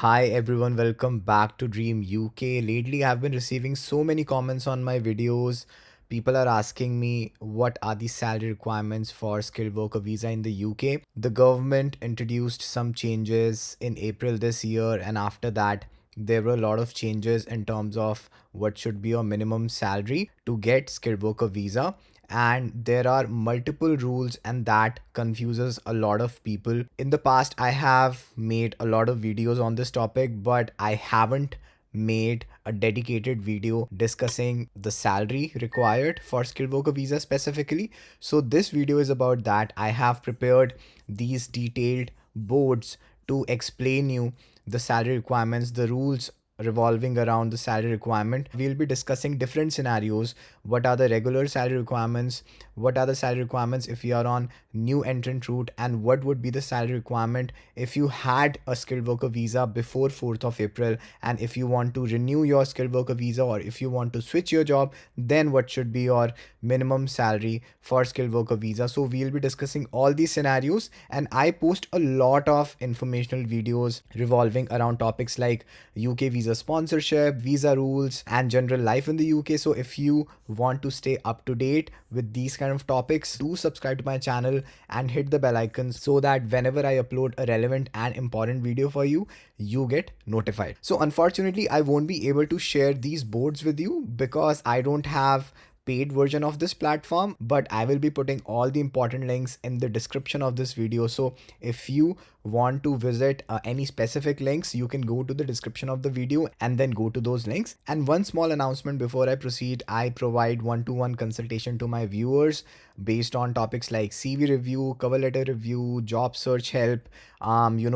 Hi everyone, welcome back to Dream UK. Lately, I've been receiving so many comments on my videos. People are asking me what are the salary requirements for skilled worker visa in the UK. The government introduced some changes in April this year, and after that, there were a lot of changes in terms of what should be your minimum salary to get skilled worker visa, and there are multiple rules and that confuses a lot of people. In the past I have made a lot of videos on this topic, but I haven't made a dedicated video discussing the salary required for skilled worker visa specifically. So this video is about that. I have prepared these detailed boards to explain you the salary requirements, the rules revolving around the salary requirement. We'll be discussing different scenarios. What are the regular salary requirements? What are the salary requirements if you are on new entrant route? And what would be the salary requirement if you had a skilled worker visa before 4th of April? And if you want to renew your skilled worker visa, or if you want to switch your job, then what should be your minimum salary for skilled worker visa? So we'll be discussing all these scenarios, and I post a lot of informational videos revolving around topics like UK visa sponsorship, visa rules, and general life in the UK. So if you want to stay up to date with these kind of topics, do subscribe to my channel and hit the bell icon so that whenever I upload a relevant and important video for you, you get notified. So unfortunately, I won't be able to share these boards with you because I don't have paid version of this platform, but I will be putting all the important links in the description of this video. So if you want to visit any specific links, you can go to the description of the video and then go to those links. And one small announcement before I proceed: I provide one-to-one consultation to my viewers based on topics like CV review, cover letter review, job search help,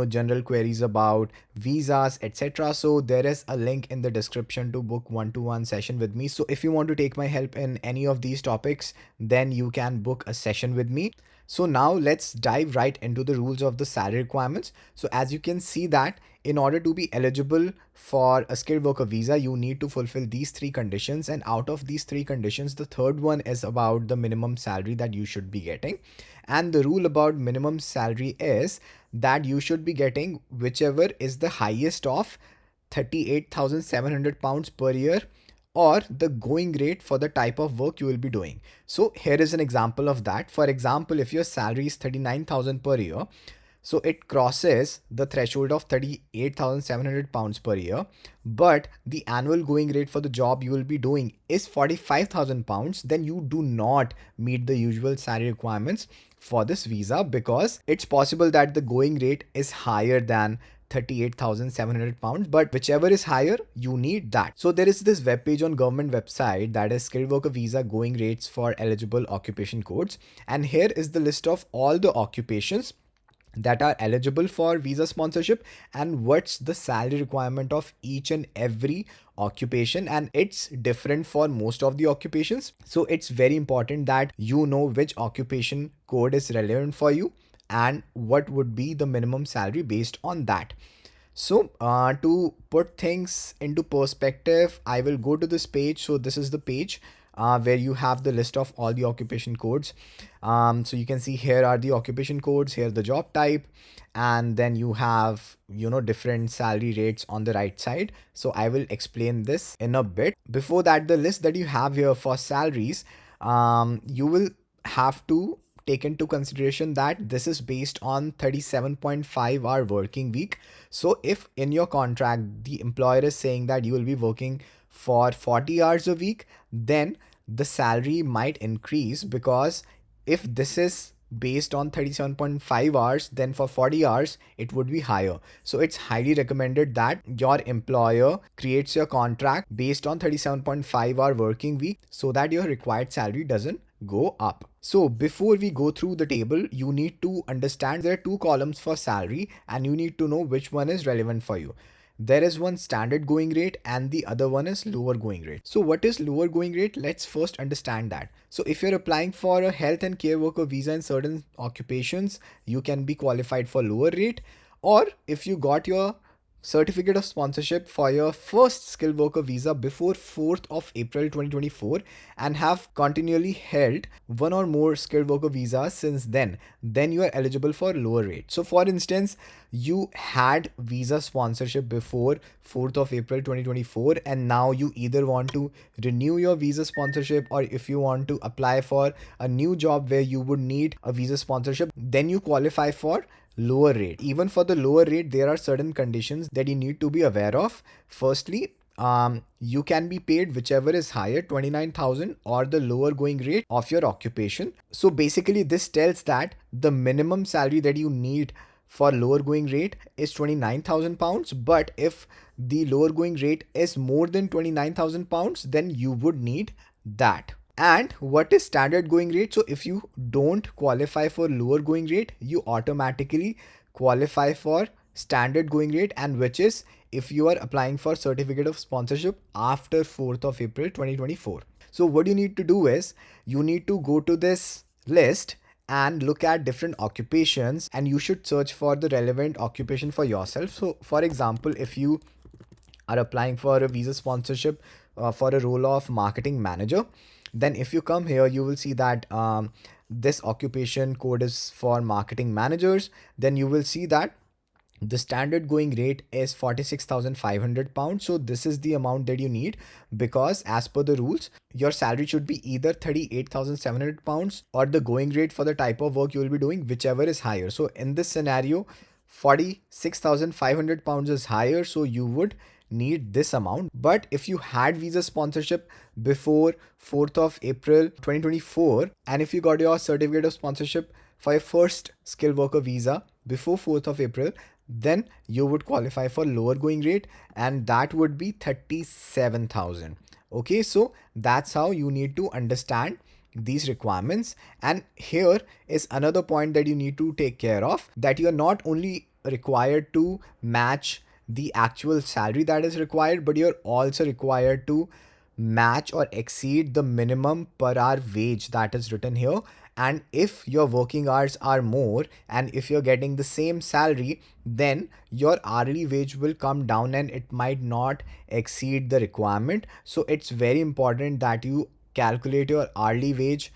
general queries about visas, etc. So there is a link in the description to book one-to-one session with me. So if you want to take my help in any of these topics, then you can book a session with me. So now let's dive right into the rules of the salary requirements. So as you can see that in order to be eligible for a skilled worker visa, you need to fulfill these three conditions. And out of these three conditions, the third one is about the minimum salary that you should be getting. And the rule about minimum salary is that you should be getting whichever is the highest of £38,700 per year, or the going rate for the type of work you will be doing. So here is an example of that. For example, if your salary is 39,000 per year, so it crosses the threshold of £38,700 per year, but the annual going rate for the job you will be doing is £45,000, then you do not meet the usual salary requirements for this visa, because it's possible that the going rate is higher than £38,700, but whichever is higher, you need that. So there is this web page on government website, that is skilled worker visa going rates for eligible occupation codes. And here is the list of all the occupations that are eligible for visa sponsorship and what's the salary requirement of each and every occupation, and it's different for most of the occupations. So it's very important that you know which occupation code is relevant for you and what would be the minimum salary based on that. So to put things into perspective, I will go to this page. So this is the page where you have the list of all the occupation codes. So you can see here are the occupation codes, here the job type, and then you have different salary rates on the right side. So I will explain this in a bit. Before that, the list that you have here for salaries, you will have to take into consideration that this is based on 37.5-hour working week. So if in your contract the employer is saying that you will be working for 40 hours a week, then the salary might increase, because if this is based on 37.5 hours, then for 40 hours it would be higher. So it's highly recommended that your employer creates your contract based on 37.5-hour working week so that your required salary doesn't go up. So before we go through the table, you need to understand there are two columns for salary and you need to know which one is relevant for you. There is one standard going rate and the other one is lower going rate. So what is lower going rate? Let's first understand that. So if you're applying for a health and care worker visa in certain occupations, you can be qualified for lower rate. Or if you got your certificate of sponsorship for your first skilled worker visa before 4th of April 2024 and have continually held one or more skilled worker visas since then you are eligible for lower rate. So for instance, you had visa sponsorship before 4th of April 2024 and now you either want to renew your visa sponsorship, or if you want to apply for a new job where you would need a visa sponsorship, then you qualify for lower rate. Even for the lower rate, there are certain conditions that you need to be aware of. Firstly, you can be paid whichever is higher, 29,000 or the lower going rate of your occupation. So basically this tells that the minimum salary that you need for lower going rate is 29,000 pounds, but if the lower going rate is more than 29,000 pounds, then you would need that. And what is standard going rate? So if you don't qualify for lower going rate, you automatically qualify for standard going rate, and which is if you are applying for certificate of sponsorship after 4th of April 2024. So what you need to do is you need to go to this list and look at different occupations, and you should search for the relevant occupation for yourself. So for example, if you are applying for a visa sponsorship for a role of marketing manager, then if you come here, you will see that this occupation code is for marketing managers. Then you will see that the standard going rate is 46,500 pounds. So this is the amount that you need, because as per the rules, your salary should be either 38,700 pounds or the going rate for the type of work you will be doing, whichever is higher. So in this scenario, 46,500 pounds is higher, so you would need this amount. But if you had visa sponsorship before 4th of April 2024, and if you got your certificate of sponsorship for your first skilled worker visa before 4th of April, then you would qualify for lower going rate, and that would be 37,000. Okay, so that's how you need to understand these requirements. And here is another point that you need to take care of, that you're not only required to match the actual salary that is required, but you're also required to match or exceed the minimum per hour wage that is written here. And if your working hours are more and if you're getting the same salary, then your hourly wage will come down and it might not exceed the requirement. So it's very important that you calculate your hourly wage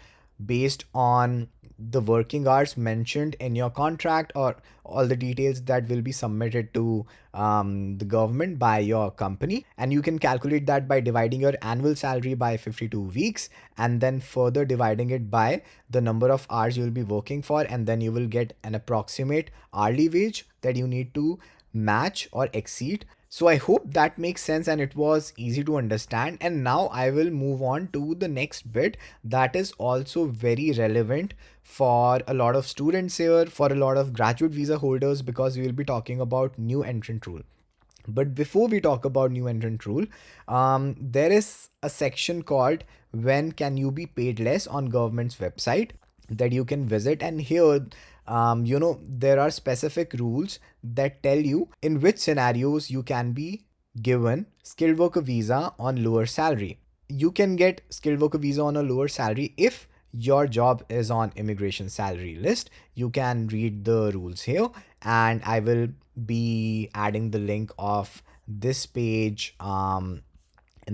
based on the working hours mentioned in your contract, or all the details that will be submitted to the government by your company. And you can calculate that by dividing your annual salary by 52 weeks and then further dividing it by the number of hours you will be working for, and then you will get an approximate hourly wage that you need to match or exceed. So I hope that makes sense and it was easy to understand. And now I will move on to the next bit that is also very relevant for a lot of students here, for a lot of graduate visa holders, because we will be talking about new entrant rule. But before we talk about new entrant rule, there is a section called when can you be paid less on government's website that you can visit. And here, there are specific rules that tell you in which scenarios you can be given skilled worker visa on lower salary. You can get skilled worker visa on a lower salary if your job is on immigration salary list. You can read the rules here, and I will be adding the link of this page in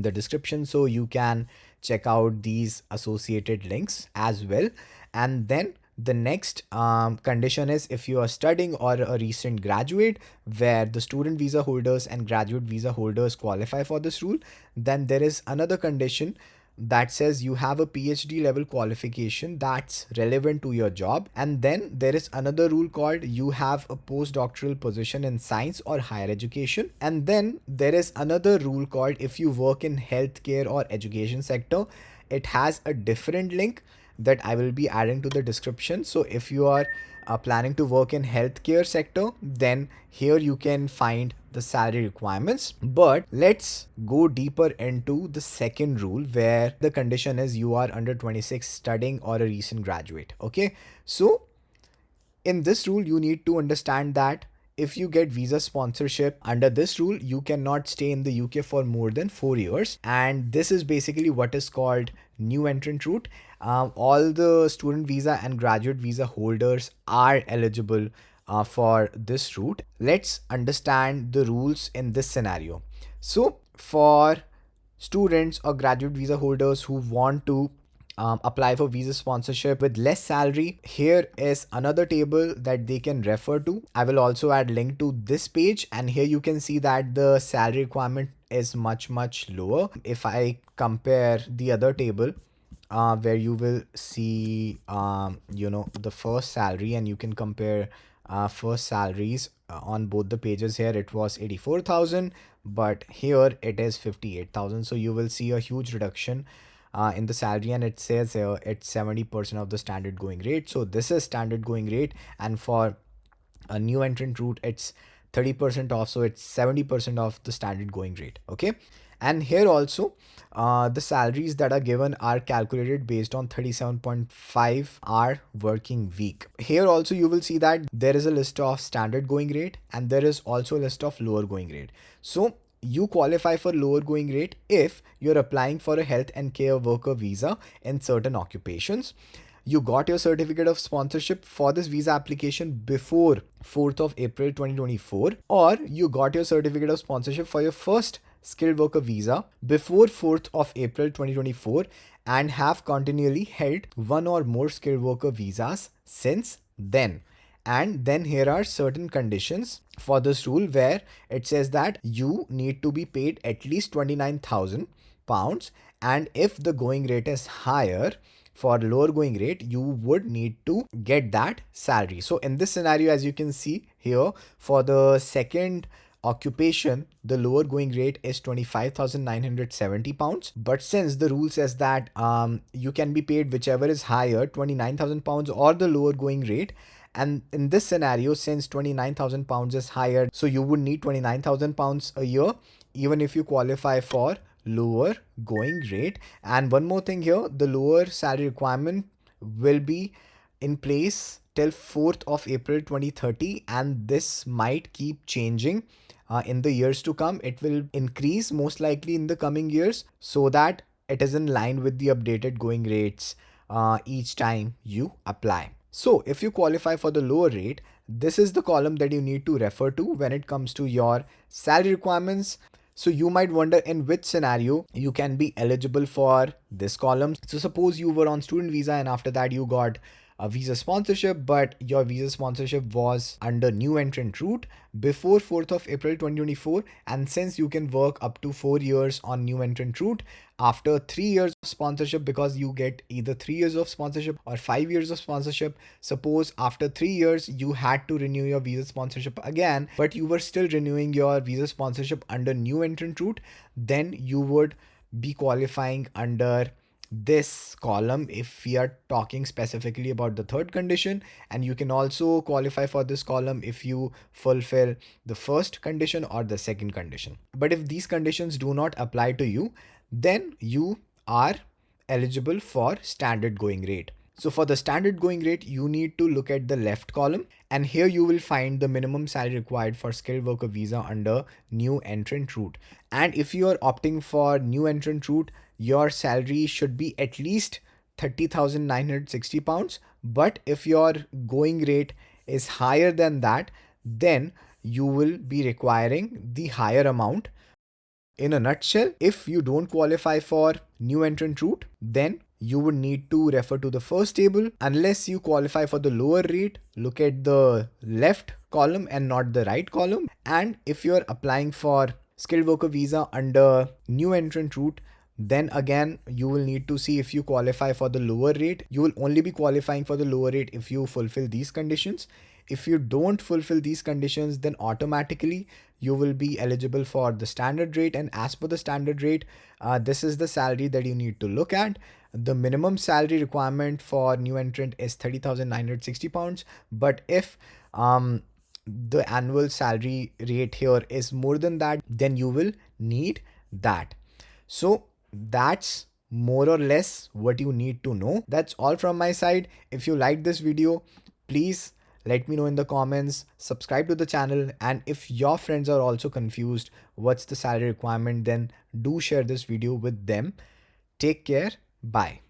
the description, so you can check out these associated links as well. And then the next condition is if you are studying or a recent graduate, where the student visa holders and graduate visa holders qualify for this rule. Then there is another condition that says you have a PhD level qualification that's relevant to your job. And then there is another rule called you have a postdoctoral position in science or higher education. And then there is another rule called if you work in healthcare or education sector. It has a different link that I will be adding to the description. So if you are planning to work in healthcare sector, then here you can find the salary requirements. But let's go deeper into the second rule, where the condition is you are under 26 studying or a recent graduate. Okay, so in this rule you need to understand that if you get visa sponsorship under this rule, you cannot stay in the UK for more than 4 years. And this is basically what is called new entrant route. All the student visa and graduate visa holders are eligible for this route. Let's understand the rules in this scenario. So for students or graduate visa holders who want to apply for visa sponsorship with less salary, here is another table that they can refer to. I will also add link to this page, and here you can see that the salary requirement is much lower. If I compare the other table, where you will see the first salary, and you can compare first salaries on both the pages. Here it was 84,000, but here it is 58,000. So you will see a huge reduction in the salary, and it says it's 70% of the standard going rate. So this is standard going rate, and for a new entrant route it's 30% off, so it's 70% of the standard going rate. Okay, and here also the salaries that are given are calculated based on 37.5-hour working week. Here also you will see that there is a list of standard going rate, and there is also a list of lower going rate. So you qualify for lower going rate if you're applying for a health and care worker visa in certain occupations. You got your certificate of sponsorship for this visa application before 4th of April 2024, or you got your certificate of sponsorship for your first skilled worker visa before 4th of April 2024 and have continually held one or more skilled worker visas since then. And then here are certain conditions for this rule, where it says that you need to be paid at least £29,000, and if the going rate is higher, for lower going rate, you would need to get that salary. So in this scenario, as you can see here, for the second occupation, the lower going rate is £25,970. But since the rule says that you can be paid whichever is higher, £29,000 or the lower going rate, and in this scenario, since £29,000 is higher, so you would need £29,000 a year, even if you qualify for lower going rate. And one more thing here, the lower salary requirement will be in place till 4th of April 2030, and this might keep changing in the years to come. It will increase most likely in the coming years, so that it is in line with the updated going rates each time you apply. So if you qualify for the lower rate, this is the column that you need to refer to when it comes to your salary requirements. So you might wonder in which scenario you can be eligible for this column. So suppose you were on student visa and after that you got a visa sponsorship, but your visa sponsorship was under new entrant route before 4th of April 2024. And since you can work up to 4 years on new entrant route, after 3 years of sponsorship, because you get either 3 years of sponsorship or 5 years of sponsorship, suppose after 3 years you had to renew your visa sponsorship again, but you were still renewing your visa sponsorship under new entrant route, then you would be qualifying under this column if we are talking specifically about the third condition. And you can also qualify for this column if you fulfill the first condition or the second condition. But if these conditions do not apply to you, then you are eligible for standard going rate. So for the standard going rate, you need to look at the left column, and here you will find the minimum salary required for skilled worker visa under new entrant route. And if you are opting for new entrant route, your salary should be at least £30,960. But if your going rate is higher than that, then you will be requiring the higher amount. In a nutshell, if you don't qualify for new entrant route, then you would need to refer to the first table. Unless you qualify for the lower rate, look at the left column and not the right column. And if you're applying for skilled worker visa under new entrant route, then again you will need to see if you qualify for the lower rate. You will only be qualifying for the lower rate if you fulfill these conditions. If you don't fulfill these conditions, then automatically you will be eligible for the standard rate. And as per the standard rate, this is the salary that you need to look at. The minimum salary requirement for new entrant is £30,960. But if the annual salary rate here is more than that, then you will need that. So that's more or less what you need to know. That's all from my side. If you like this video, please let me know in the comments, subscribe to the channel, and if your friends are also confused what's the salary requirement, then do share this video with them. Take care. Bye.